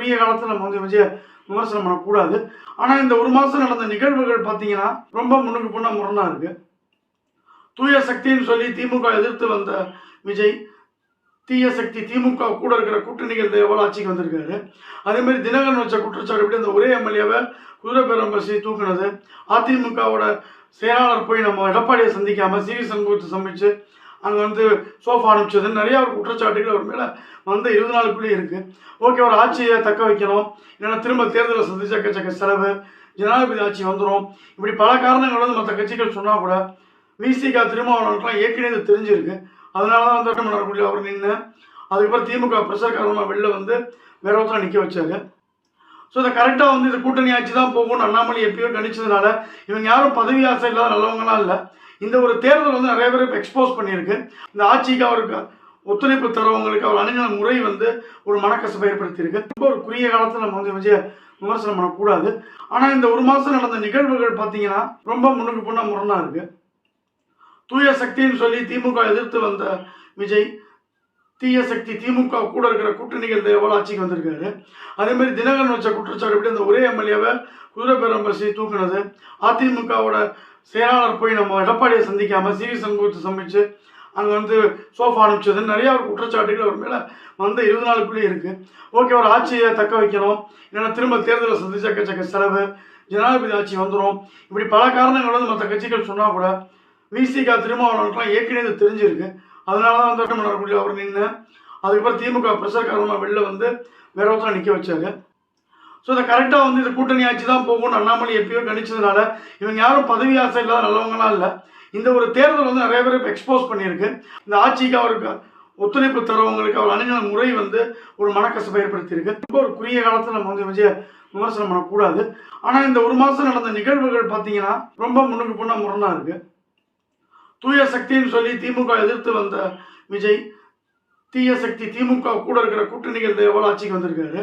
குறுகிய காலத்தில் நம்ம வந்து விஜய விமர்சனம் பண்ணக்கூடாது. ஆனால் இந்த ஒரு மாதம் நடந்த நிகழ்வுகள் பார்த்தீங்கன்னா ரொம்ப முன்னுக்கு பின்னா முரணா இருக்கு. தூய சக்தின்னு சொல்லி திமுக எதிர்த்து வந்த விஜய் தீய சக்தி திமுக கூட இருக்கிற கூட்டணிகள் எவ்வளோ ஆட்சிக்கு வந்திருக்காரு. அதே மாதிரி தினகரன் வச்ச குற்றச்சாட்டு எப்படி அந்த ஒரே எம்எல்ஏவை குதிரை பேரம் பசி தூக்குனது, அதிமுகவோட செயலாளர் போய் நம்ம எடப்பாடியை சந்திக்காமல் சிவி சண்முகத்தை சந்திச்சு அங்கே வந்து சோஃபா அனுப்பிச்சதுன்னு நிறையா ஒரு குற்றச்சாட்டுகள் அவர் மேலே வந்து 20 நாளுக்குள்ளேயே இருக்குது. ஓகே, ஒரு ஆட்சியை தக்க வைக்கணும், இல்லைன்னா திரும்ப தேர்தலை சந்திச்சு எக்கச்சக்க செலவு, ஜனாதிபதி ஆட்சி வந்துடும், இப்படி பல காரணங்கள் வந்து மற்ற கட்சிகள் சொன்னால் கூட விசிக திருமாவளவனுக்குலாம் ஏற்கனவே இது தெரிஞ்சிருக்கு. அதனால தான் வந்து மன்னர்குடியில் அவர் நின்று அதுக்கப்புறம் திமுக பிரஷர் காரணமாக வெளில வந்து வேற ஒருத்தர் நிற்க வச்சாரு. ஸோ இதை கரெக்டாக வந்து இது கூட்டணி ஆட்சி தான் போகும்னு அண்ணாமலை எப்பயோ கணிச்சதுனால இவங்க யாரும் பதவி ஆசை இல்லாத நல்லவங்களாம் இல்லை. இந்த ஒரு தேர்தல் வந்து நிறைய பேர் எக்ஸ்போஸ் பண்ணியிருக்கு. இந்த ஆட்சிக்கு அவருக்கு ஒத்துழைப்பு தரவங்களுக்கு அவர் அணுகின முறை வந்து ஒரு மனக்கசப்பை ஏற்படுத்தியிருக்கு. ரொம்ப ஒரு குறுகிய காலத்தில் நம்ம வந்து விஜய விமர்சனம் பண்ணக்கூடாது. ஆனால் இந்த ஒரு மாதம் நடந்த நிகழ்வுகள் பார்த்தீங்கன்னா ரொம்ப முன்னுக்கு பின்னா முரணா இருக்கு. தூய சக்தின்னு சொல்லி திமுக எதிர்த்து வந்த விஜய் தீய சக்தி திமுக கூட இருக்கிற கூட்டணிகள் எவ்வளோ ஆட்சிக்கு வந்திருக்காரு. அதே மாதிரி தினகரன் வச்ச குற்றச்சாட்டு எப்படி அந்த ஒரே எம்எல்ஏவை குதிரை பேரம் பசி தூக்குனது, அதிமுகவோட செயலாளர் போய் நம்ம எடப்பாடியை சந்திக்காமல் சிவி சண்முகத்தை சந்திச்சு அங்கே வந்து சோஃபா அனுப்பிச்சதுன்னு நிறையா ஒரு குற்றச்சாட்டுகள் அவர் மேலே வந்து 20 நாளுக்குள்ளேயே இருக்குது. ஓகே, ஒரு ஆட்சியை தக்க வைக்கணும், இல்லைன்னா திரும்ப தேர்தலை சந்திச்சு எக்கச்சக்க செலவு, ஜனாதிபதி ஆட்சி வந்துடும், இப்படி பல காரணங்கள் வந்து மற்ற கட்சிகள் சொன்னால் கூட விசிக திருமாவளவனுக்குலாம் ஏற்கனவே இது தெரிஞ்சிருக்கு. அதனால தான் வந்து மன்னர்குடியில் அவர் நின்று அதுக்கப்புறம் திமுக பிரஷர் காரணமாக வெளில வந்து வேற ஒருத்தர் நிற்க வச்சாரு. ஸோ இதை கரெக்டாக வந்து இது கூட்டணி ஆட்சி தான் போகும்னு அண்ணாமலை எப்பயோ கணிச்சதுனால இவங்க யாரும் பதவி ஆசை இல்லாத நல்லவங்களாம் இல்லை. இந்த ஒரு தேர்தல் வந்து நிறைய பேர் எக்ஸ்போஸ் பண்ணியிருக்கு. இந்த ஆட்சிக்கு அவருக்கு ஒத்துழைப்பு தரவங்களுக்கு அவர் அணுகின முறை வந்து ஒரு மனக்கசப்பை ஏற்படுத்தியிருக்கு. ரொம்ப ஒரு குறுகிய காலத்தில் நம்ம வந்து விஜய விமர்சனம் பண்ணக்கூடாது. ஆனால் இந்த ஒரு மாதம் நடந்த நிகழ்வுகள் பார்த்தீங்கன்னா ரொம்ப முன்னுக்கு பின்னா முரணா இருக்கு. தூய சக்தின்னு சொல்லி திமுக எதிர்த்து வந்த விஜய் தீய சக்தி திமுக கூட இருக்கிற கூட்டணிகள் எவ்வளோ ஆட்சிக்கு வந்திருக்காரு.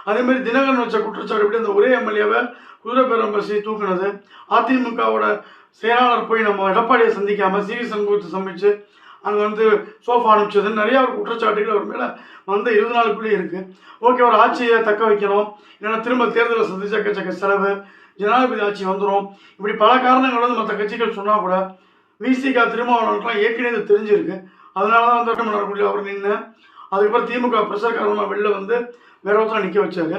அதே மாதிரி தினகரன் வச்ச குற்றச்சாட்டு எப்படி அந்த ஒரே எம்எல்ஏவை குதிரை பேரம் பசி தூக்குனது, அதிமுகவோட செயலாளர் போய் நம்ம எடப்பாடியை சந்திக்காமல் சிவி சண்முகத்தை சந்திச்சு அங்கே வந்து சோஃபா அனுப்பிச்சதுன்னு நிறையா ஒரு குற்றச்சாட்டுகள் அவர் மேலே வந்து 20 நாளுக்குள்ளேயே இருக்குது. ஓகே, ஒரு ஆட்சியை தக்க வைக்கணும், இல்லைன்னா திரும்ப தேர்தலை சந்திச்சு எக்கச்சக்க செலவு, ஜனாதிபதி ஆட்சி வந்துடும், இப்படி பல காரணங்கள் வந்து மற்ற கட்சிகள் சொன்னால் கூட விசிக திருமாவளவனுக்குலாம் ஏற்கனவே இது தெரிஞ்சிருக்கு. அதனால தான் வந்து மன்னர்குடியில் அவர் நின்று அதுக்கப்புறம் திமுக பிரஷர் காரணமாக வெளில வந்து வேற ஒருத்தர் நிற்க வச்சாரு.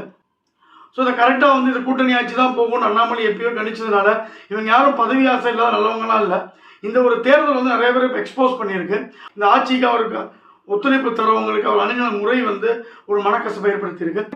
ஸோ இதை கரெக்டாக வந்து இது கூட்டணி ஆட்சி தான் போகும்னு அண்ணாமலை எப்பயோ கணிச்சதுனால இவங்க யாரும் பதவி ஆசை இல்லாத நல்லவங்களாம் இல்லை. இந்த ஒரு தேர்தல் வந்து நிறைய பேர் எக்ஸ்போஸ் பண்ணியிருக்கு. இந்த ஆட்சிக்கு அவருக்கு ஒத்துழைப்பு தரவங்களுக்கு அவர் அணுகின முறை வந்து ஒரு மனக்கசப்பை ஏற்படுத்தியிருக்கு.